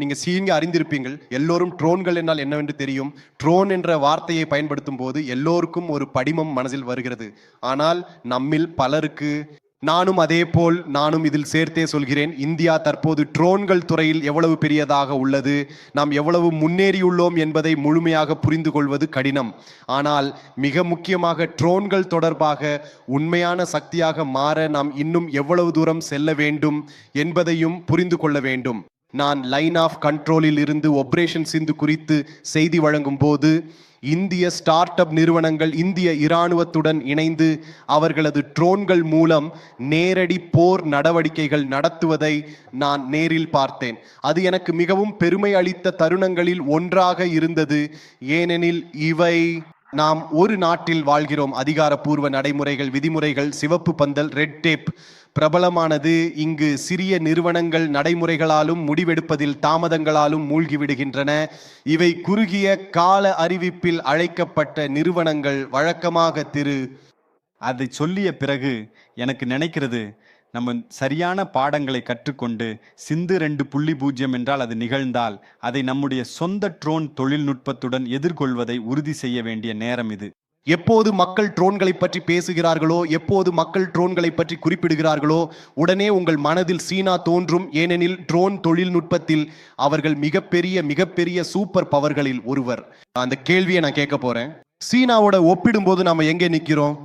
நீங்க அறிந்திருப்பீங்கள். எல்லோரும் ட்ரோன்கள் என்றால் என்னவென்று தெரியும். ட்ரோன் என்ற வார்த்தையை பயன்படுத்தும் போது எல்லோருக்கும் ஒரு படிமம் மனதில் வருகிறது. ஆனால் நம்மில் பலருக்கு நானும் இதில் சேர்த்தே சொல்கிறேன். இந்தியா தற்போது ட்ரோன்கள் துறையில் எவ்வளவு பெரியதாக உள்ளது, நாம் எவ்வளவு முன்னேறியுள்ளோம் என்பதை முழுமையாக புரிந்து கொள்வது கடினம். ஆனால் மிக முக்கியமாக ட்ரோன்கள் தொடர்பாக உண்மையான சக்தியாக மாற நாம் இன்னும் எவ்வளவு தூரம் செல்ல வேண்டும் என்பதையும் புரிந்து கொள்ள வேண்டும். நான் லைன் ஆஃப் கண்ட்ரோலில் இருந்து ஆபரேஷன் சிந்து குறித்து செய்தி வழங்கும் போது இந்திய ஸ்டார்ட் அப் நிறுவனங்கள் இந்திய இராணுவத்துடன் இணைந்து அவர்களது ட்ரோன்கள் மூலம் நேரடி போர் நடவடிக்கைகள் நடத்துவதை நான் நேரில் பார்த்தேன். அது எனக்கு மிகவும் பெருமை அளித்த தருணங்களில் ஒன்றாக இருந்தது. ஏனெனில் இவை நாம் ஒரு நாட்டில் வாழ்கிறோம். அதிகாரப்பூர்வ நடைமுறைகள், விதிமுறைகள், சிவப்பு பந்தல், ரெட் டேப் பிரபலமானது. இங்கு சிறிய நிறுவனங்கள் நடைமுறைகளாலும் முடிவெடுப்பதில் தாமதங்களாலும் மூழ்கிவிடுகின்றன. இவை குறுகிய கால அறிவிப்பில் அழைக்கப்பட்ட நிறுவனங்கள் வழக்கமாக அதை சொல்லிய பிறகு எனக்கு நினைக்கிறது, நம்ம சரியான பாடங்களை கற்றுக்கொண்டு சிந்து 2.0 என்றால் அது நிகழ்ந்தால் அதை நம்முடைய சொந்த ட்ரோன் தொழில்நுட்பத்துடன் எதிர்கொள்வதை உறுதி செய்ய வேண்டிய நேரம் இது. எப்போது மக்கள் ட்ரோன்களை பற்றி பேசுகிறார்களோ, எப்போது மக்கள் ட்ரோன்களை பற்றி குறிப்பிடுகிறார்களோ, உடனே உங்கள் மனதில் சீனா தோன்றும். ஏனெனில் ட்ரோன் தொழில்நுட்பத்தில் அவர்கள் மிகப்பெரிய சூப்பர் பவர்களில் ஒருவர். அந்த கேள்வியை நான் கேட்க போறேன். சீனாவோட ஒப்பிடும்போது நாம எங்கே நிற்கிறோம்?